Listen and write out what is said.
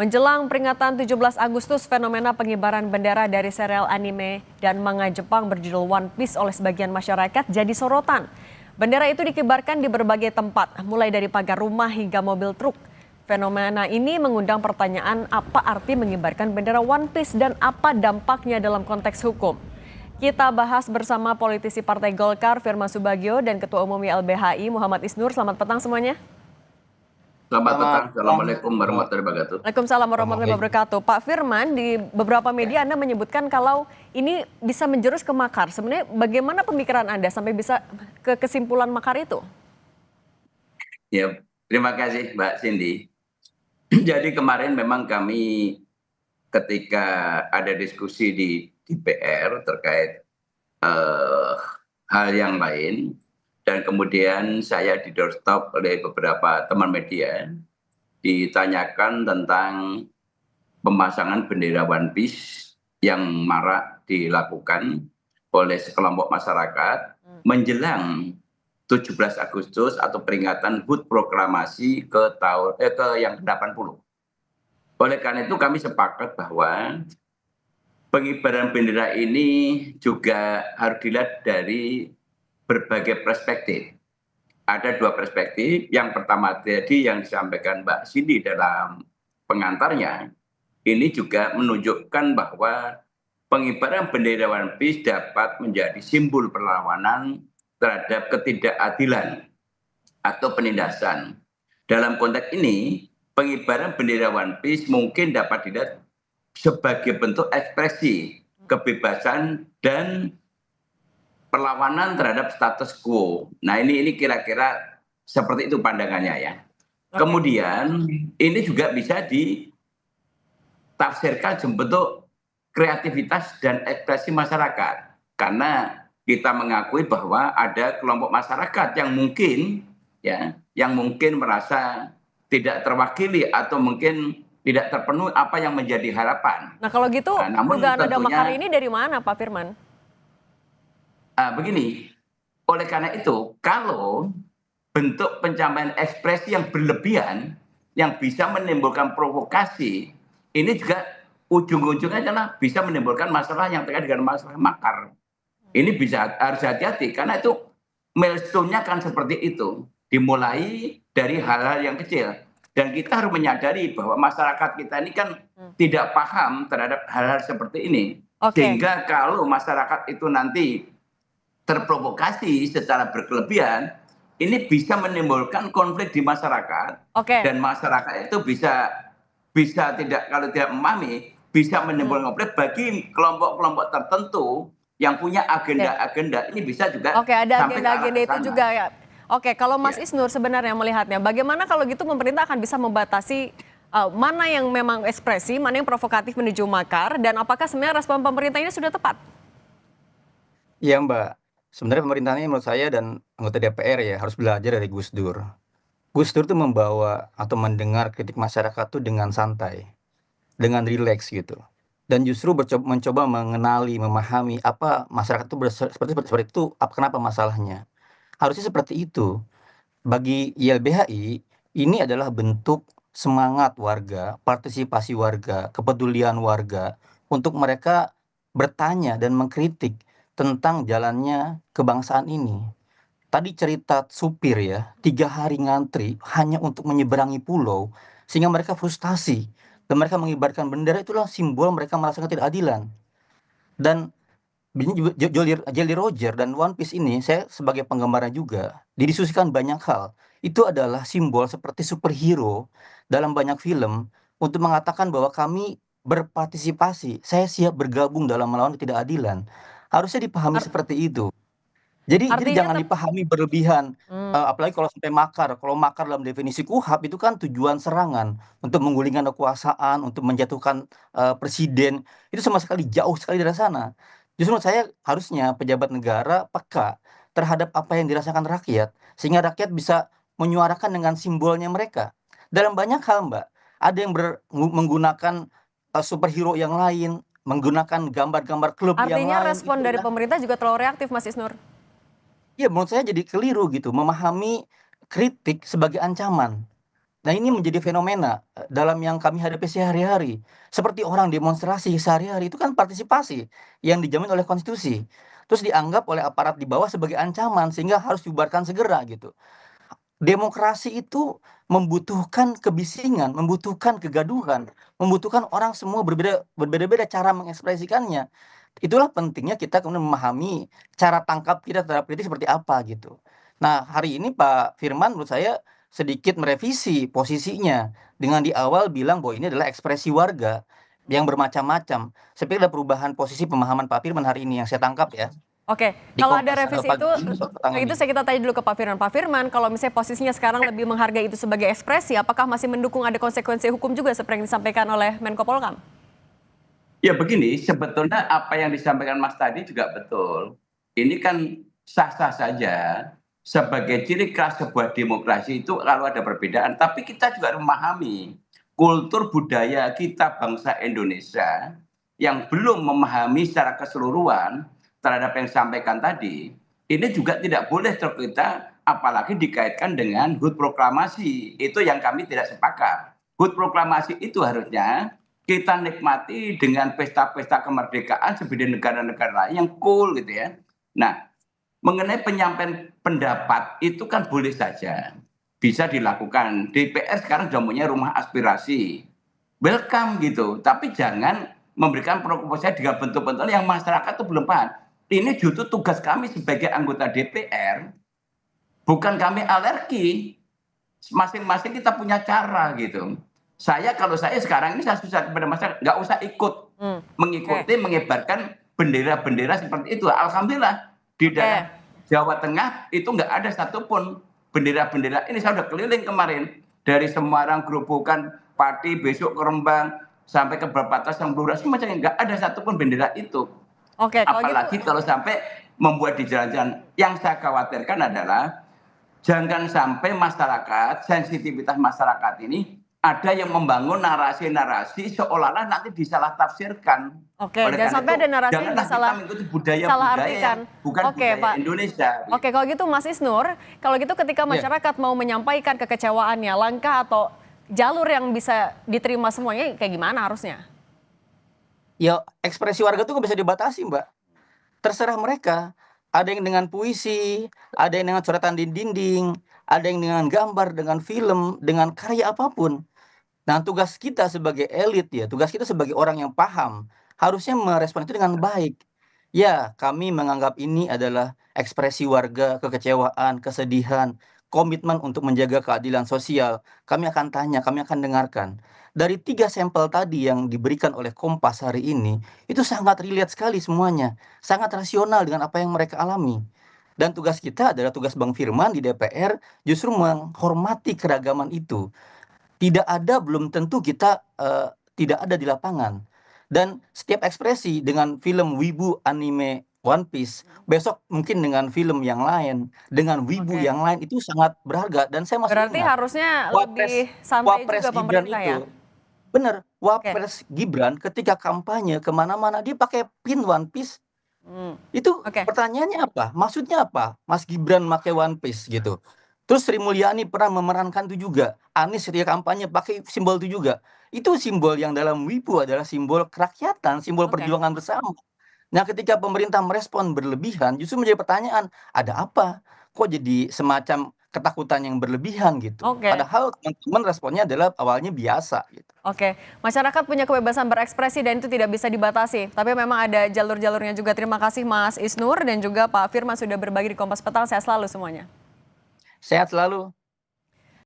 Menjelang peringatan 17 Agustus, fenomena pengibaran bendera dari serial anime dan manga Jepang berjudul One Piece oleh sebagian masyarakat jadi sorotan. Bendera itu dikibarkan di berbagai tempat, mulai dari pagar rumah hingga mobil truk. Fenomena ini mengundang pertanyaan apa arti mengibarkan bendera One Piece dan apa dampaknya dalam konteks hukum. Kita bahas bersama politisi Partai Golkar Firman Subagio dan Ketua Umum YLBHI Muhammad Isnur. Selamat petang semuanya. Selamat Selamat petang. petang, Assalamualaikum Mbak. warahmatullahi wabarakatuh. Waalaikumsalam warahmatullahi wabarakatuh. Pak Firman, di beberapa media Anda menyebutkan kalau ini bisa menjurus ke makar. Sebenarnya bagaimana pemikiran Anda sampai bisa ke kesimpulan makar itu? Ya, terima kasih Mbak Cindy. Jadi kemarin memang kami ketika ada diskusi di DPR terkait eh, hal yang lain, dan kemudian saya di doorstop oleh beberapa teman media, ditanyakan tentang pemasangan bendera One Piece yang marak dilakukan oleh sekelompok masyarakat menjelang 17 Agustus atau peringatan HUT proklamasi ke yang ke-80. Oleh karena itu kami sepakat bahwa pengibaran bendera ini juga harus dilihat dari berbagai perspektif. Ada dua perspektif. Yang pertama tadi yang disampaikan Mbak Cindy dalam pengantarnya, ini juga menunjukkan bahwa pengibaran bendera One Piece dapat menjadi simbol perlawanan terhadap ketidakadilan atau penindasan. Dalam konteks ini, pengibaran bendera One Piece mungkin dapat dilihat sebagai bentuk ekspresi kebebasan dan perlawanan terhadap status quo. Nah, ini kira-kira seperti itu pandangannya ya. Kemudian ini juga bisa ditafsirkan sebentuk kreativitas dan ekspresi masyarakat. Karena kita mengakui bahwa ada kelompok masyarakat yang mungkin merasa tidak terwakili atau mungkin tidak terpenuhi apa yang menjadi harapan. Nah kalau gitu, namun dugaan ada tentunya makar ini dari mana Pak Firman? Begini, oleh karena itu, kalau bentuk pencapaian ekspresi yang berlebihan, yang bisa menimbulkan provokasi, ini juga ujung-ujungnya adalah bisa menimbulkan masalah yang terkait dengan masalah makar. Ini harus hati-hati, karena itu milestone-nya kan seperti itu. Dimulai dari hal-hal yang kecil. Dan kita harus menyadari bahwa masyarakat kita ini kan tidak paham terhadap hal-hal seperti ini. Sehingga kalau masyarakat itu nanti terprovokasi secara berkelebihan, ini bisa menimbulkan konflik di masyarakat. Dan masyarakat itu bisa kalau tidak memahami, bisa menimbulkan konflik bagi kelompok-kelompok tertentu yang punya agenda-agenda. Ini bisa juga ada sampai agenda-agenda itu juga ya. Kalau Mas Ya. Isnur sebenarnya melihatnya, bagaimana kalau gitu pemerintah akan bisa membatasi mana yang memang ekspresi, mana yang provokatif menuju makar, dan apakah sebenarnya respon pemerintah ini sudah tepat? Iya Mbak, sebenarnya pemerintah ini menurut saya dan anggota DPR ya harus belajar dari Gus Dur. Gus Dur tuh membawa atau mendengar kritik masyarakat tuh dengan santai, dengan rileks gitu. Dan justru mencoba mengenali, memahami apa masyarakat itu seperti itu, kenapa masalahnya. Harusnya seperti itu. Bagi YLBHI, ini adalah bentuk semangat warga, partisipasi warga, kepedulian warga untuk mereka bertanya dan mengkritik tentang jalannya kebangsaan ini. Tadi cerita supir ya, 3 hari ngantri hanya untuk menyeberangi pulau, sehingga mereka frustasi. Dan mereka mengibarkan bendera, itulah simbol mereka merasakan ketidakadilan. Dan Jolly Roger dan One Piece ini, saya sebagai penggemarnya juga, didiskusikan banyak hal. Itu adalah simbol seperti superhero dalam banyak film untuk mengatakan bahwa kami berpartisipasi, saya siap bergabung dalam melawan ketidakadilan. Harusnya dipahami seperti itu. Jadi jangan dipahami berlebihan, apalagi kalau sampai makar. Kalau makar dalam definisi KUHP itu kan tujuan serangan untuk menggulingkan kekuasaan, untuk menjatuhkan presiden. Itu sama sekali jauh sekali dari sana. Justru menurut saya harusnya pejabat negara peka terhadap apa yang dirasakan rakyat, sehingga rakyat bisa menyuarakan dengan simbolnya mereka. Dalam banyak hal, Mbak, ada yang menggunakan superhero yang lain, menggunakan gambar-gambar klub yang lain. Artinya respon dari pemerintah juga terlalu reaktif, Mas Isnur? Iya, menurut saya jadi keliru gitu, memahami kritik sebagai ancaman. Nah ini menjadi fenomena dalam yang kami hadapi sehari-hari. Seperti orang demonstrasi sehari-hari itu kan partisipasi yang dijamin oleh konstitusi. Terus dianggap oleh aparat di bawah sebagai ancaman sehingga harus dibubarkan segera gitu. Demokrasi itu membutuhkan kebisingan, membutuhkan kegaduhan, membutuhkan orang semua berbeda-beda cara mengekspresikannya. Itulah pentingnya kita kemudian memahami cara tangkap kita terhadap kritik seperti apa gitu. Nah, hari ini Pak Firman menurut saya sedikit merevisi posisinya dengan di awal bilang bahwa ini adalah ekspresi warga yang bermacam-macam. Saya pikir ada perubahan posisi pemahaman Pak Firman hari ini yang saya tangkap ya Oke, di kalau ada Kompas revisi pagi itu, ini petang ini. kita tanya dulu ke Pak Firman. Pak Firman, kalau misalnya posisinya sekarang lebih menghargai itu sebagai ekspresi, apakah masih mendukung ada konsekuensi hukum juga seperti yang disampaikan oleh Menko Polhukam? Ya begini, sebetulnya apa yang disampaikan Mas tadi juga betul. Ini kan sah-sah saja sebagai ciri khas sebuah demokrasi itu kalau ada perbedaan. Tapi kita juga harus memahami kultur budaya kita bangsa Indonesia yang belum memahami secara keseluruhan terhadap yang disampaikan tadi. Ini juga tidak boleh terkita apalagi dikaitkan dengan HUT proklamasi. Itu yang kami tidak sepakat. HUT proklamasi itu harusnya kita nikmati dengan pesta-pesta kemerdekaan seperti negara-negara lain yang cool gitu ya. Nah, mengenai penyampaian pendapat itu kan boleh saja bisa dilakukan. DPR sekarang sudah punya rumah aspirasi, welcome gitu. Tapi jangan memberikan proposal dengan bentuk-bentuk yang masyarakat itu belum paham. Ini justru tugas kami sebagai anggota DPR, bukan kami alergi. Masing-masing kita punya cara gitu. Kalau saya sekarang ini saya susah kepada masyarakat, nggak usah ikut mengikuti mengibarkan bendera-bendera seperti itu. Alhamdulillah di daerah Jawa Tengah itu nggak ada satupun bendera-bendera ini. Saya udah keliling kemarin dari Semarang, Gerobokan, Pati, besok ke Rembang sampai ke perbatasan Blora, macamnya nggak ada satupun bendera itu. Oke, Apalagi kalau sampai membuat di jalan-jalan. Yang saya khawatirkan adalah jangan sampai masyarakat, sensitivitas masyarakat ini ada yang membangun narasi-narasi seolah-olah nanti disalah tafsirkan. Oke, jangan sampai ada narasi yang kita mengikuti budaya-budaya artikan. Bukan budaya Pak. Indonesia. Oke, kalau gitu Mas Isnur, kalau gitu ketika masyarakat mau menyampaikan kekecewaannya, langkah atau jalur yang bisa diterima semuanya kayak gimana harusnya? Ya, ekspresi warga tuh bisa dibatasi, Mbak. Terserah mereka. Ada yang dengan puisi, ada yang dengan coretan di dinding, ada yang dengan gambar, dengan film, dengan karya apapun. Nah, tugas kita sebagai elit ya, tugas kita sebagai orang yang paham, harusnya merespon itu dengan baik. Ya, kami menganggap ini adalah ekspresi warga, kekecewaan, kesedihan, komitmen untuk menjaga keadilan sosial. Kami akan tanya, kami akan dengarkan. Dari 3 sampel tadi yang diberikan oleh Kompas hari ini, itu sangat relate sekali semuanya. Sangat rasional dengan apa yang mereka alami. Dan tugas kita adalah tugas Bang Firman di DPR justru menghormati keragaman itu. Tidak ada, belum tentu kita tidak ada di lapangan. Dan setiap ekspresi dengan film wibu anime One Piece, besok mungkin dengan film yang lain, dengan wibu yang lain itu sangat berharga. Dan saya masih Berarti ingat, harusnya lebih santai Wapres juga Gibran pemerintah itu, ya? bener, Wapres Gibran ketika kampanye kemana-mana dia pakai pin One Piece. Itu pertanyaannya apa? Maksudnya apa? Mas Gibran pakai One Piece gitu. Terus Sri Mulyani pernah memerankan itu juga. Anies ketika kampanye pakai simbol itu juga. Itu simbol yang dalam WIPO adalah simbol kerakyatan, simbol perjuangan bersama. Nah, ketika pemerintah merespon berlebihan, justru menjadi pertanyaan, ada apa? Kok jadi semacam ketakutan yang berlebihan gitu. Padahal teman-teman responnya adalah awalnya biasa gitu. Oke, masyarakat punya kebebasan berekspresi dan itu tidak bisa dibatasi. Tapi memang ada jalur-jalurnya juga. Terima kasih Mas Isnur dan juga Pak Firman sudah berbagi di Kompas Petang. Sehat selalu semuanya. Sehat selalu.